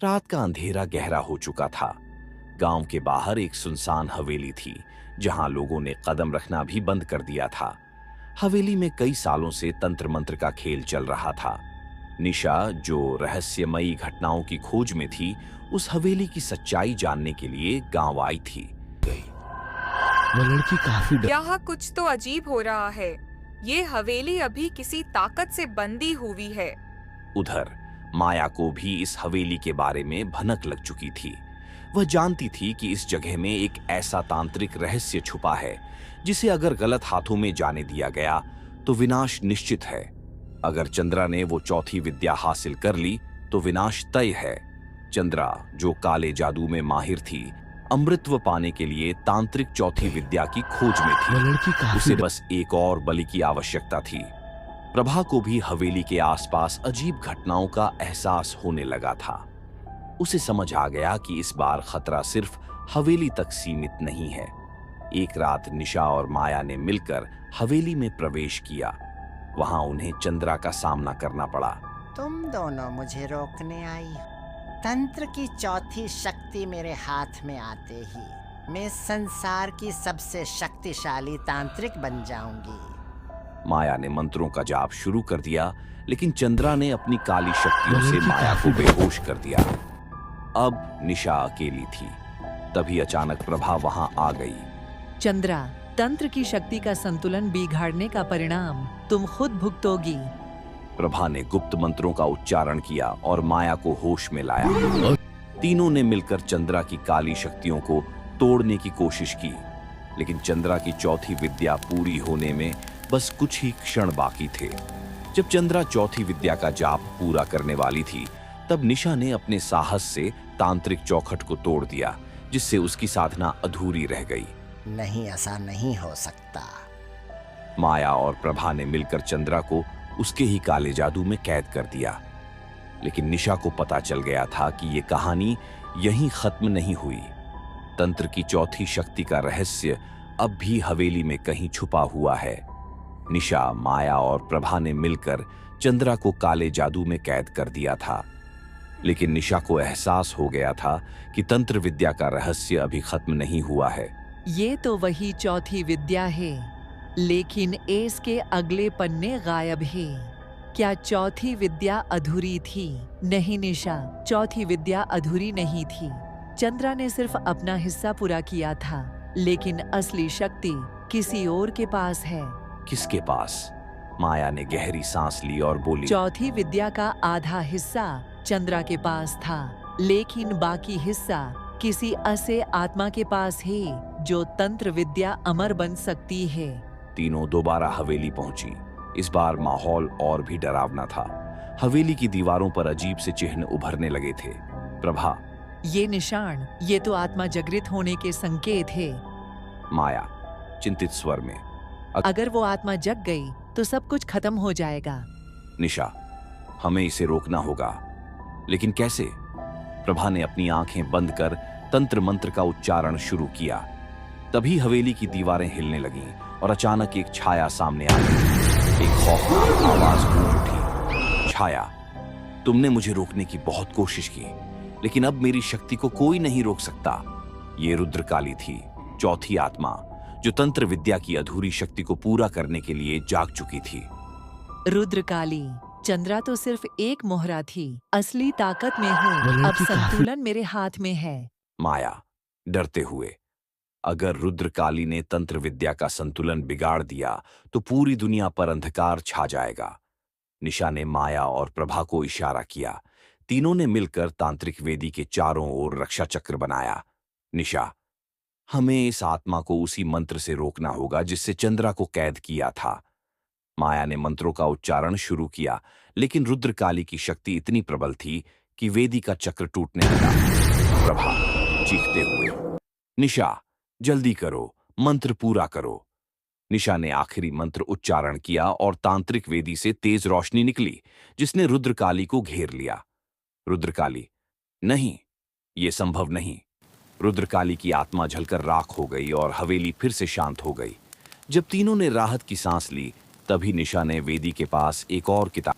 रात का अंधेरा गहरा हो चुका था। गांव के बाहर एक सुनसान हवेली थी, जहां लोगों ने कदम रखना भी बंद कर दिया था। हवेली में कई सालों से तंत्र मंत्र का खेल चल रहा था। निशा, जो रहस्यमयी घटनाओं की खोज में थी, उस हवेली की सच्चाई जानने के लिए गांव आई थी। वो लड़की काफी यहाँ कुछ तो अजीब हो रहा है। ये हवेली अभी किसी ताकत से बंधी हुई है। उधर माया को भी इस हवेली के बारे में भनक लग चुकी थी। वह जानती थी कि इस जगह में एक ऐसा तांत्रिक रहस्य छुपा है, जिसे अगर गलत हाथों में जाने दिया गया तो विनाश निश्चित है। अगर चंद्रा ने वो चौथी विद्या हासिल कर ली तो विनाश तय है। चंद्रा, जो काले जादू में माहिर थी, अमृतत्व पाने के लिए तांत्रिक चौथी विद्या की खोज में वो थी। लड़की काफी उसे बस एक और बलि की आवश्यकता थी। प्रभा को भी हवेली के आसपास अजीब घटनाओं का एहसास होने लगा था। उसे समझ आ गया कि इस बार खतरा सिर्फ हवेली तक सीमित नहीं है। एक रात निशा और माया ने मिलकर हवेली में प्रवेश किया। वहां उन्हें चंद्रा का सामना करना पड़ा। तुम दोनों मुझे रोकने आई। तंत्र की चौथी शक्ति मेरे हाथ में आते ही मैं संसार की सबसे शक्तिशाली तांत्रिक बन जाऊंगी। माया ने मंत्रों का जाप शुरू कर दिया, लेकिन चंद्रा ने अपनी काली शक्तियों से माया को बेहोश कर दिया। अब निशा अकेली थी। तभी अचानक प्रभा वहां आ गई। चंद्रा, तंत्र की शक्ति का संतुलन बिगाड़ने का परिणाम तुम खुद भुगतोगी। प्रभा ने गुप्त मंत्रों का उच्चारण किया और माया को होश में लाया। तीनों ने मिलकर चंद्रा की काली शक्तियों को तोड़ने की कोशिश की, लेकिन चंद्रा की चौथी विद्या पूरी होने में बस कुछ ही क्षण बाकी थे। जब चंद्रा चौथी विद्या का जाप पूरा करने वाली थी, तब निशा ने अपने साहस से तांत्रिक चौखट को तोड़ दिया, जिससे उसकी साधना अधूरी रह गई। नहीं, ऐसा नहीं हो सकता। माया और प्रभा ने मिलकर चंद्रा को उसके ही काले जादू में कैद कर दिया। लेकिन निशा को पता चल गया था कि ये कहानी यहीं खत्म नहीं हुई। तंत्र की चौथी शक्ति का रहस्य अब भी हवेली में कहीं छुपा हुआ है। निशा, माया और प्रभा ने मिलकर चंद्रा को काले जादू में कैद कर दिया था, लेकिन निशा को एहसास हो गया था कि तंत्र विद्या का रहस्य अभी खत्म नहीं हुआ है। ये तो वही चौथी विद्या है, लेकिन इसके अगले पन्ने गायब है। क्या चौथी विद्या अधूरी थी? नहीं निशा, चौथी विद्या अधूरी नहीं थी। चंद्रा ने सिर्फ अपना हिस्सा पूरा किया था, लेकिन असली शक्ति किसी और के पास है। किसके पास? माया ने गहरी सांस ली और बोली, चौथी विद्या का आधा हिस्सा चंद्रा के पास था, लेकिन बाकी हिस्सा किसी ऐसे आत्मा के पास है जो तंत्र विद्या अमर बन सकती है। तीनों दोबारा हवेली पहुंची। इस बार माहौल और भी डरावना था। हवेली की दीवारों पर अजीब से चिन्ह उभरने लगे थे। प्रभा, ये निशान, ये तो आत्मा जागृत होने के संकेत है। माया चिंतित स्वर में, अगर वो आत्मा जग गई तो सब कुछ खत्म हो जाएगा। निशा, हमें इसे रोकना होगा, लेकिन कैसे? प्रभा ने अपनी आंखें बंद कर तंत्र मंत्र का उच्चारण शुरू किया। तभी हवेली की दीवारें हिलने लगीं और अचानक एक छाया सामने आ गई। एक खौफनाक आवाज गूंज उठी, छाया, तुमने मुझे रोकने की बहुत कोशिश की, लेकिन अब मेरी शक्ति को कोई नहीं रोक सकता। ये रुद्रकाली थी, चौथी आत्मा, जो तंत्र विद्या की अधूरी शक्ति को पूरा करने के लिए जाग चुकी थी। रुद्रकाली, चंद्रा तो सिर्फ एक मोहरा थी, असली ताकत में हूँ। अब संतुलन मेरे हाथ में है। माया डरते हुए, अगर रुद्रकाली ने तंत्र विद्या का संतुलन बिगाड़ दिया तो पूरी दुनिया पर अंधकार छा जाएगा। निशा ने माया और प्रभा को इशारा किया। तीनों ने मिलकर तांत्रिक वेदी के चारों ओर रक्षा चक्र बनाया। निशा, हमें इस आत्मा को उसी मंत्र से रोकना होगा जिससे चंद्रा को कैद किया था। माया ने मंत्रों का उच्चारण शुरू किया, लेकिन रुद्रकाली की शक्ति इतनी प्रबल थी कि वेदी का चक्र टूटने लगा। प्रभा चीखते हुए, निशा, जल्दी करो, मंत्र पूरा करो। निशा ने आखिरी मंत्र उच्चारण किया और तांत्रिक वेदी से तेज रोशनी निकली, जिसने रुद्रकाली को घेर लिया। रुद्रकाली, नहीं, ये संभव नहीं। रुद्रकाली की आत्मा जलकर राख हो गई और हवेली फिर से शांत हो गई। जब तीनों ने राहत की सांस ली, तभी निशा ने वेदी के पास एक और किताब